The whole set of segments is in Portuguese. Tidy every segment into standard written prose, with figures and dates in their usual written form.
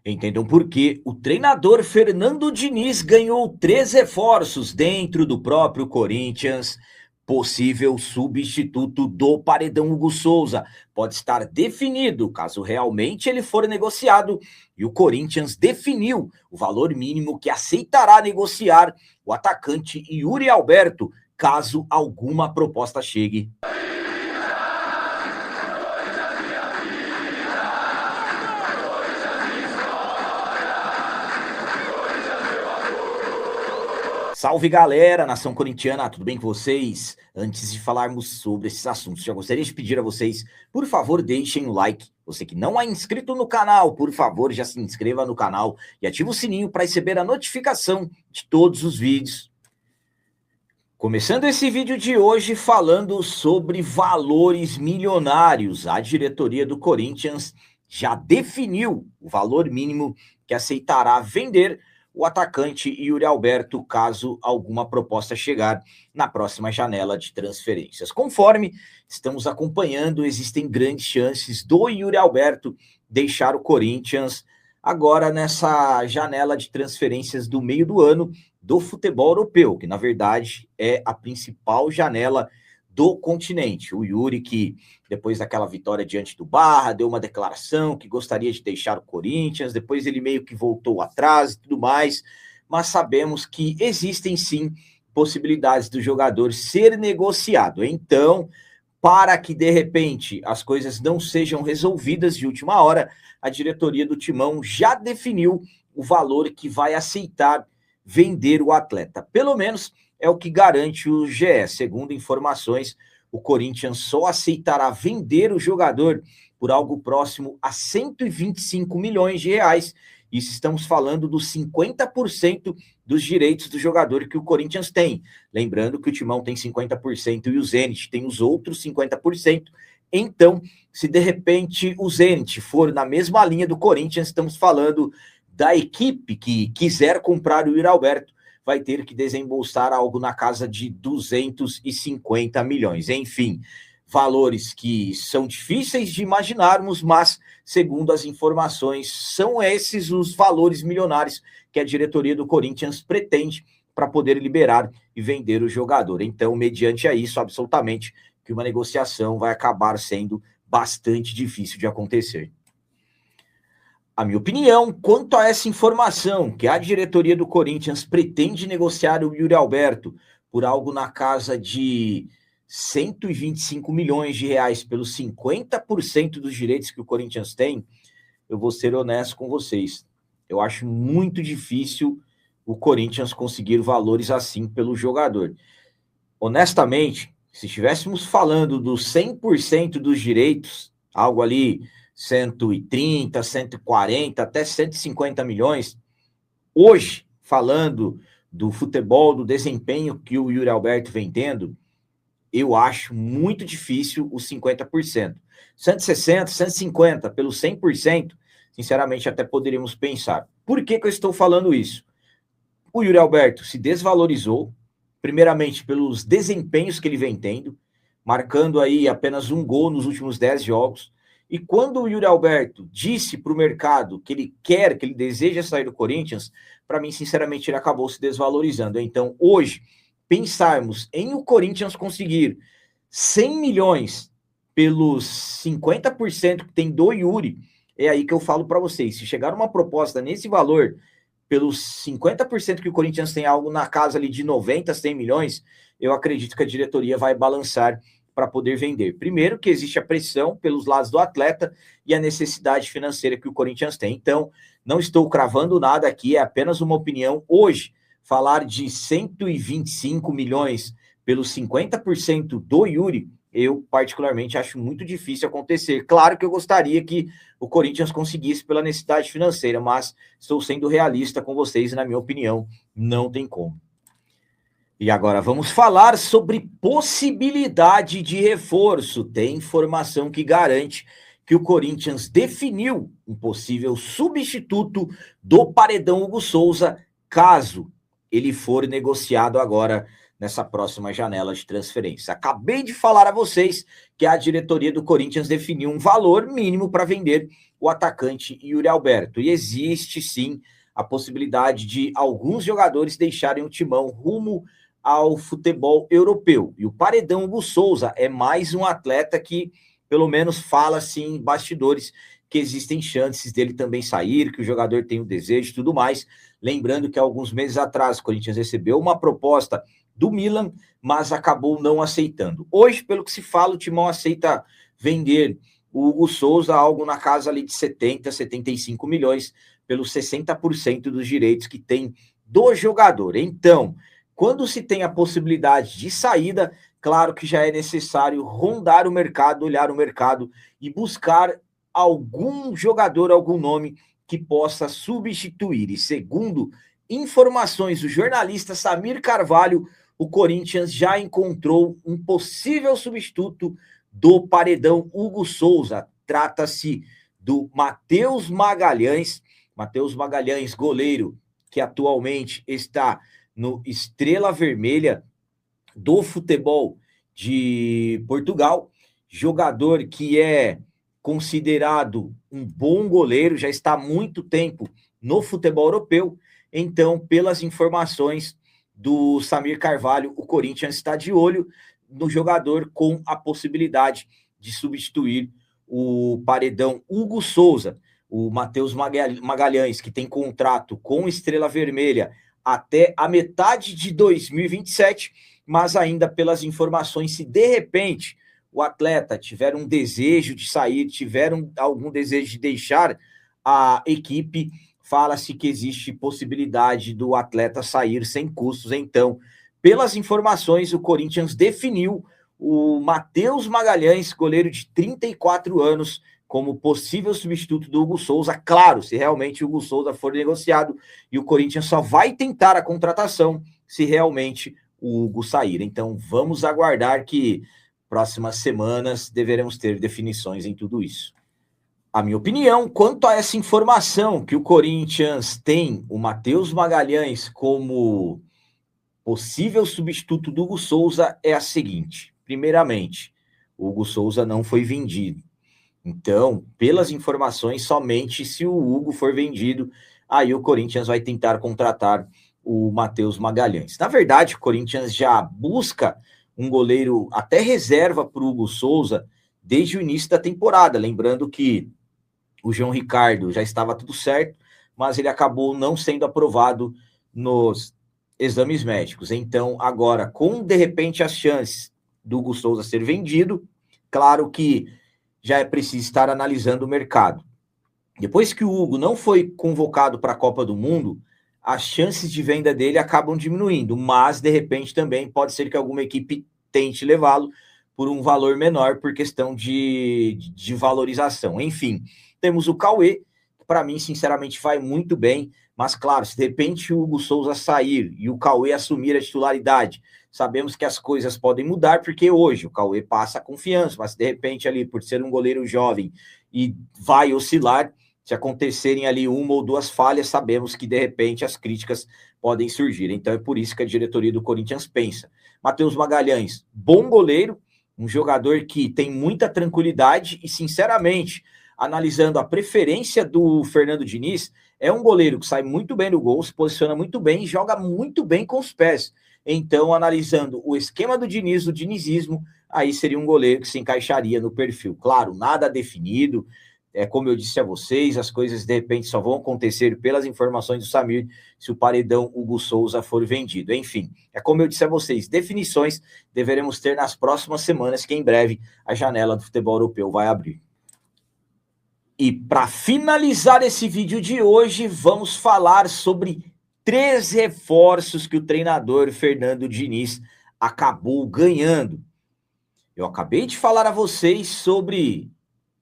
Entendam por quê. O treinador Fernando Diniz ganhou 3 reforços dentro do próprio Corinthians. Possível substituto do Paredão Hugo Souza pode estar definido caso realmente ele for negociado. E o Corinthians definiu o valor mínimo que aceitará negociar o atacante Yuri Alberto, caso alguma proposta chegue. Salve galera, nação corintiana, tudo bem com vocês? Antes de falarmos sobre esses assuntos, já gostaria de pedir a vocês, por favor, deixem o like. Você que não é inscrito no canal, por favor, já se inscreva no canal e ative o sininho para receber a notificação de todos os vídeos. Começando esse vídeo de hoje falando sobre valores milionários, a diretoria do Corinthians já definiu o valor mínimo que aceitará vender o atacante Yuri Alberto, caso alguma proposta chegar na próxima janela de transferências. Conforme estamos acompanhando, existem grandes chances do Yuri Alberto deixar o Corinthians agora nessa janela de transferências do meio do ano do futebol europeu, que na verdade é a principal janela do continente. O Yuri, que depois daquela vitória diante do Barra, deu uma declaração que gostaria de deixar o Corinthians, depois ele meio que voltou atrás e tudo mais, mas sabemos que existem sim possibilidades do jogador ser negociado. Então, para que de repente as coisas não sejam resolvidas de última hora, a diretoria do Timão já definiu o valor que vai aceitar vender o atleta. Pelo menos é o que garante o GE. Segundo informações, o Corinthians só aceitará vender o jogador por algo próximo a 125 milhões de reais. Isso estamos falando dos 50% dos direitos do jogador que o Corinthians tem. Lembrando que o Timão tem 50% e o Zenit tem os outros 50%. Então, se de repente o Zenit for na mesma linha do Corinthians, estamos falando da equipe que quiser comprar o Yuri Alberto, vai ter que desembolsar algo na casa de 250 milhões. Enfim, valores que são difíceis de imaginarmos, mas, segundo as informações, são esses os valores milionários que a diretoria do Corinthians pretende para poder liberar e vender o jogador. Então, mediante a isso, absolutamente, que uma negociação vai acabar sendo bastante difícil de acontecer. A minha opinião quanto a essa informação, que a diretoria do Corinthians pretende negociar o Yuri Alberto por algo na casa de 125 milhões de reais pelos 50% dos direitos que o Corinthians tem, eu vou ser honesto com vocês. Eu acho muito difícil o Corinthians conseguir valores assim pelo jogador. Honestamente, se estivéssemos falando dos 100% dos direitos, algo ali 130, 140, até 150 milhões. Hoje, falando do futebol, do desempenho que o Yuri Alberto vem tendo, eu acho muito difícil os 50%. 160, 150, pelo 100%, sinceramente, até poderíamos pensar. Por que eu estou falando isso? O Yuri Alberto se desvalorizou, primeiramente pelos desempenhos que ele vem tendo, marcando aí apenas um gol nos últimos 10 jogos. E quando o Yuri Alberto disse para o mercado que ele quer, que ele deseja sair do Corinthians, para mim, sinceramente, ele acabou se desvalorizando. Então, hoje, pensarmos em o Corinthians conseguir 100 milhões pelos 50% que tem do Yuri, é aí que eu falo para vocês. Se chegar uma proposta nesse valor, pelos 50% que o Corinthians tem, algo na casa ali de 90, 100 milhões, eu acredito que a diretoria vai balançar para poder vender. Primeiro, que existe a pressão pelos lados do atleta e a necessidade financeira que o Corinthians tem. Então, não estou cravando nada aqui, é apenas uma opinião. Hoje, falar de 125 milhões pelos 50% do Yuri, eu particularmente acho muito difícil acontecer. Claro que eu gostaria que o Corinthians conseguisse pela necessidade financeira, mas estou sendo realista com vocês e, na minha opinião, não tem como. E agora vamos falar sobre possibilidade de reforço. Tem informação que garante que o Corinthians definiu um possível substituto do Paredão Hugo Souza, caso ele for negociado agora nessa próxima janela de transferência. Acabei de falar a vocês que a diretoria do Corinthians definiu um valor mínimo para vender o atacante Yuri Alberto. E existe, sim, a possibilidade de alguns jogadores deixarem o timão rumo ao futebol europeu. E o Paredão Hugo Souza é mais um atleta que, pelo menos, fala, assim, em bastidores, que existem chances dele também sair, que o jogador tem o desejo e tudo mais. Lembrando que alguns meses atrás o Corinthians recebeu uma proposta do Milan, mas acabou não aceitando. Hoje, pelo que se fala, o Timão aceita vender o Hugo Souza, algo na casa ali de 70, 75 milhões, pelos 60% dos direitos que tem do jogador. Então, quando se tem a possibilidade de saída, claro que já é necessário rondar o mercado, olhar o mercado e buscar algum jogador, algum nome que possa substituir. E segundo informações do jornalista Samir Carvalho, o Corinthians já encontrou um possível substituto do Paredão Hugo Souza. Trata-se do Matheus Magalhães. Matheus Magalhães, goleiro, que atualmente está no Estrela Vermelha do futebol de Portugal. Jogador que é considerado um bom goleiro, já está há muito tempo no futebol europeu. Então, pelas informações do Samir Carvalho, o Corinthians está de olho no jogador com a possibilidade de substituir o Paredão Hugo Souza. O Matheus Magalhães, que tem contrato com Estrela Vermelha até a metade de 2027, mas ainda pelas informações, se de repente o atleta tiver um desejo de sair, tiver algum desejo de deixar a equipe, fala-se que existe possibilidade do atleta sair sem custos. Então, pelas informações, o Corinthians definiu o Matheus Magalhães, goleiro de 34 anos, como possível substituto do Hugo Souza. Claro, se realmente o Hugo Souza for negociado, e o Corinthians só vai tentar a contratação se realmente o Hugo sair. Então, vamos aguardar que próximas semanas deveremos ter definições em tudo isso. A minha opinião quanto a essa informação que o Corinthians tem o Matheus Magalhães como possível substituto do Hugo Souza é a seguinte: primeiramente, o Hugo Souza não foi vendido. Então, pelas informações, somente se o Hugo for vendido, aí o Corinthians vai tentar contratar o Matheus Magalhães. Na verdade, o Corinthians já busca um goleiro até reserva para o Hugo Souza desde o início da temporada. Lembrando que o João Ricardo já estava tudo certo, mas ele acabou não sendo aprovado nos exames médicos. Então, agora, com de repente as chances do Hugo Souza ser vendido, claro que já é preciso estar analisando o mercado. Depois que o Hugo não foi convocado para a Copa do Mundo, as chances de venda dele acabam diminuindo, mas de repente também pode ser que alguma equipe tente levá-lo por um valor menor por questão de valorização. Enfim, temos o Cauê, que para mim, sinceramente, vai muito bem, mas claro, se de repente o Hugo Souza sair e o Cauê assumir a titularidade, sabemos que as coisas podem mudar, porque hoje o Cauê passa confiança, mas de repente ali, por ser um goleiro jovem e vai oscilar, se acontecerem ali uma ou duas falhas, sabemos que de repente as críticas podem surgir. Então é por isso que a diretoria do Corinthians pensa. Matheus Magalhães, bom goleiro, um jogador que tem muita tranquilidade e, sinceramente, analisando a preferência do Fernando Diniz, é um goleiro que sai muito bem no gol, se posiciona muito bem e joga muito bem com os pés. Então, analisando o esquema do Diniz, o dinizismo, aí seria um goleiro que se encaixaria no perfil. Claro, nada definido, como eu disse a vocês, as coisas de repente só vão acontecer pelas informações do Samir se o Paredão Hugo Souza for vendido. Enfim, como eu disse a vocês, definições deveremos ter nas próximas semanas, que em breve a janela do futebol europeu vai abrir. E para finalizar esse vídeo de hoje, vamos falar sobre 3 reforços que o treinador Fernando Diniz acabou ganhando. Eu acabei de falar a vocês sobre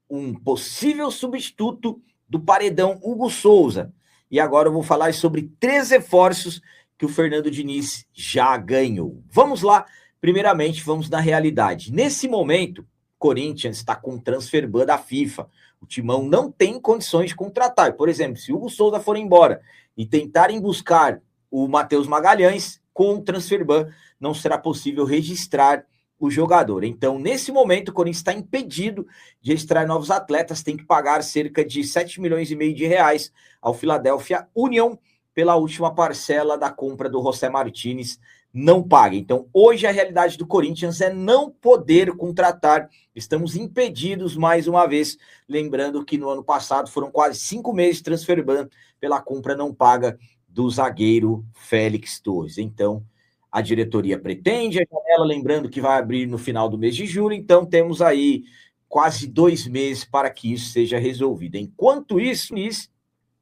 um possível substituto do Paredão Hugo Souza. E agora eu vou falar sobre 3 reforços que o Fernando Diniz já ganhou. Vamos lá. Primeiramente, vamos na realidade. Nesse momento, o Corinthians está com transfer ban da FIFA. O Timão não tem condições de contratar. Por exemplo, se o Hugo Souza for embora e tentarem buscar o Matheus Magalhães, com o transfer ban não será possível registrar o jogador. Então, nesse momento, o Corinthians está impedido de registrar novos atletas, tem que pagar cerca de 7,5 milhões de reais ao Philadelphia Union pela última parcela da compra do José Martínez, não paga. Então, hoje a realidade do Corinthians é não poder contratar, estamos impedidos mais uma vez, lembrando que no ano passado foram quase 5 meses de transfer ban pela compra não paga do zagueiro Félix Torres. Então, a diretoria pretende a janela, lembrando que vai abrir no final do mês de julho, então temos aí quase 2 meses para que isso seja resolvido. Enquanto isso,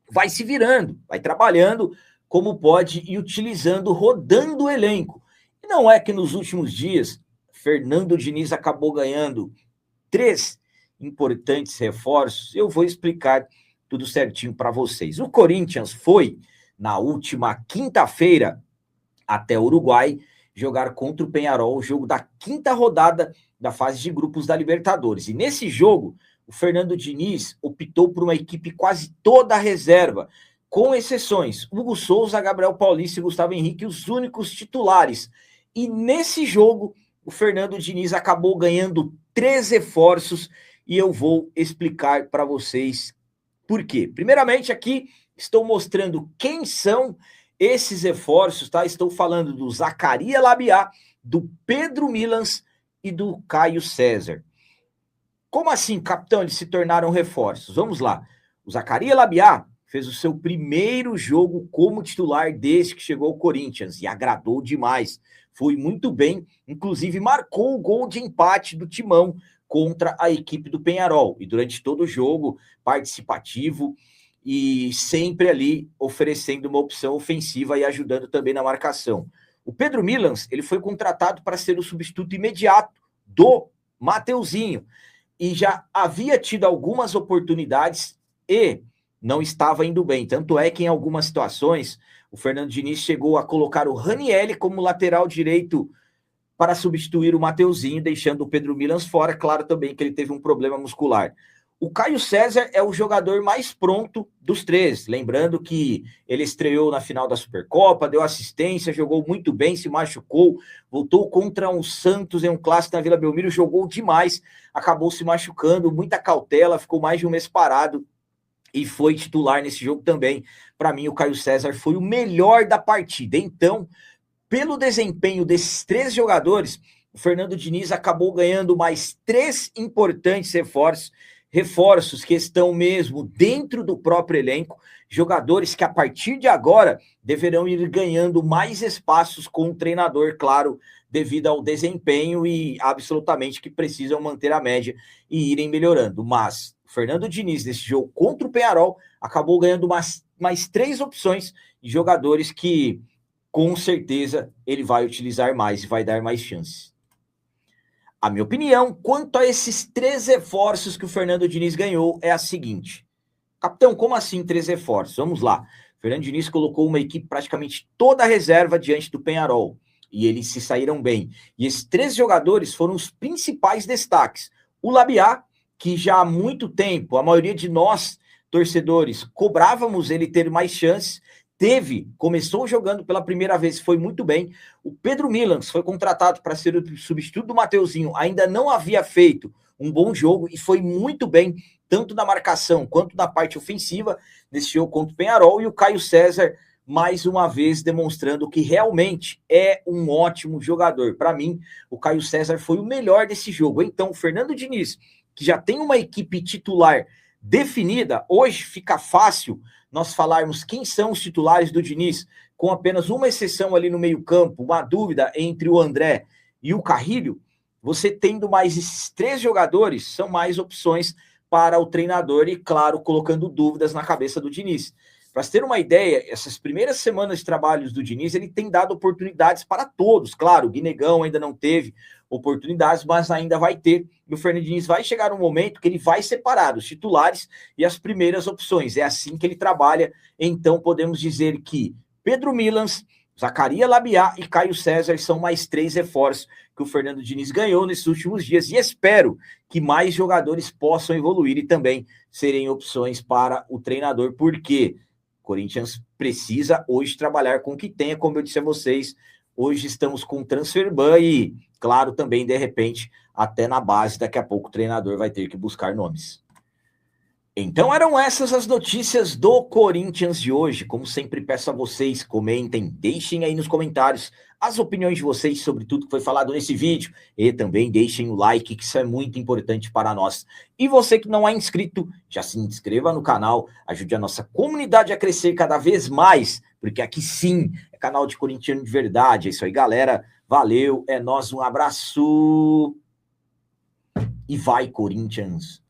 vai se virando, vai trabalhando como pode e utilizando, rodando o elenco. E não é que nos últimos dias, Fernando Diniz acabou ganhando 3 importantes reforços. Eu vou explicar tudo certinho para vocês. O Corinthians foi, na última quinta-feira, até o Uruguai, jogar contra o Peñarol, o jogo da 5ª rodada da fase de grupos da Libertadores. E nesse jogo, o Fernando Diniz optou por uma equipe quase toda reserva, com exceções, Hugo Souza, Gabriel Paulista e Gustavo Henrique, os únicos titulares. E nesse jogo, o Fernando Diniz acabou ganhando 3 reforços e eu vou explicar para vocês por quê. Primeiramente, aqui estou mostrando quem são esses reforços, tá? Estou falando do Zacarias Labiá, do Pedro Milans e do Caio César. Como assim, capitão, eles se tornaram reforços? Vamos lá. O Zacarias Labiá fez o seu primeiro jogo como titular desde que chegou ao Corinthians e agradou demais. Foi muito bem, inclusive marcou o gol de empate do Timão contra a equipe do Peñarol. E durante todo o jogo, participativo e sempre ali oferecendo uma opção ofensiva e ajudando também na marcação. O Pedro Milans, ele foi contratado para ser o substituto imediato do Mateuzinho e já havia tido algumas oportunidades e não estava indo bem. Tanto é que em algumas situações o Fernando Diniz chegou a colocar o Ranieri como lateral direito para substituir o Mateuzinho, deixando o Pedro Milans fora. Claro também que ele teve um problema muscular. O Caio César é o jogador mais pronto dos 3. Lembrando que ele estreou na final da Supercopa, deu assistência, jogou muito bem, se machucou, voltou contra um Santos em um clássico na Vila Belmiro, jogou demais, acabou se machucando, muita cautela, ficou mais de um mês parado e foi titular nesse jogo também. Para mim, o Caio César foi o melhor da partida. Então, pelo desempenho desses 3 jogadores, o Fernando Diniz acabou ganhando mais 3 importantes reforços que estão mesmo dentro do próprio elenco, jogadores que a partir de agora deverão ir ganhando mais espaços com o treinador, claro, devido ao desempenho e absolutamente que precisam manter a média e irem melhorando. Mas o Fernando Diniz, nesse jogo contra o Peñarol, acabou ganhando mais 3 opções de jogadores que, com certeza, ele vai utilizar mais e vai dar mais chances. A minha opinião, quanto a esses 3 reforços que o Fernando Diniz ganhou, é a seguinte. Capitão, como assim 3 reforços? Vamos lá. O Fernando Diniz colocou uma equipe praticamente toda reserva diante do Peñarol. E eles se saíram bem. E esses 3 jogadores foram os principais destaques. O Labiá, que já há muito tempo, a maioria de nós, torcedores, cobrávamos ele ter mais chances, começou jogando pela primeira vez, foi muito bem. O Pedro Milans foi contratado para ser o substituto do Mateuzinho, ainda não havia feito um bom jogo e foi muito bem, tanto na marcação quanto na parte ofensiva, nesse jogo contra o Peñarol. E o Caio César, mais uma vez, demonstrando que realmente é um ótimo jogador. Para mim, o Caio César foi o melhor desse jogo. Então, o Fernando Diniz, que já tem uma equipe titular definida, hoje fica fácil nós falarmos quem são os titulares do Diniz, com apenas uma exceção ali no meio-campo, uma dúvida entre o André e o Carrilho. Você tendo mais esses 3 jogadores, são mais opções para o treinador e, claro, colocando dúvidas na cabeça do Diniz. Para você ter uma ideia, essas primeiras semanas de trabalhos do Diniz, ele tem dado oportunidades para todos. Claro, o Guinegão ainda não teve oportunidades, mas ainda vai ter. E o Fernando Diniz vai chegar um momento que ele vai separar os titulares e as primeiras opções. É assim que ele trabalha. Então, podemos dizer que Pedro Milans, Zacarias Labiá e Caio César são mais 3 reforços que o Fernando Diniz ganhou nesses últimos dias. E espero que mais jogadores possam evoluir e também serem opções para o treinador, porque o Corinthians precisa hoje trabalhar com o que tenha, como eu disse a vocês, hoje estamos com transfer ban e, claro, também, de repente, até na base, daqui a pouco o treinador vai ter que buscar nomes. Então eram essas as notícias do Corinthians de hoje. Como sempre, peço a vocês, comentem, deixem aí nos comentários as opiniões de vocês sobre tudo que foi falado nesse vídeo. E também deixem o like, que isso é muito importante para nós. E você que não é inscrito, já se inscreva no canal, ajude a nossa comunidade a crescer cada vez mais, porque aqui sim é canal de corintiano de verdade. É isso aí, galera. Valeu, é nóis, um abraço. E vai, Corinthians!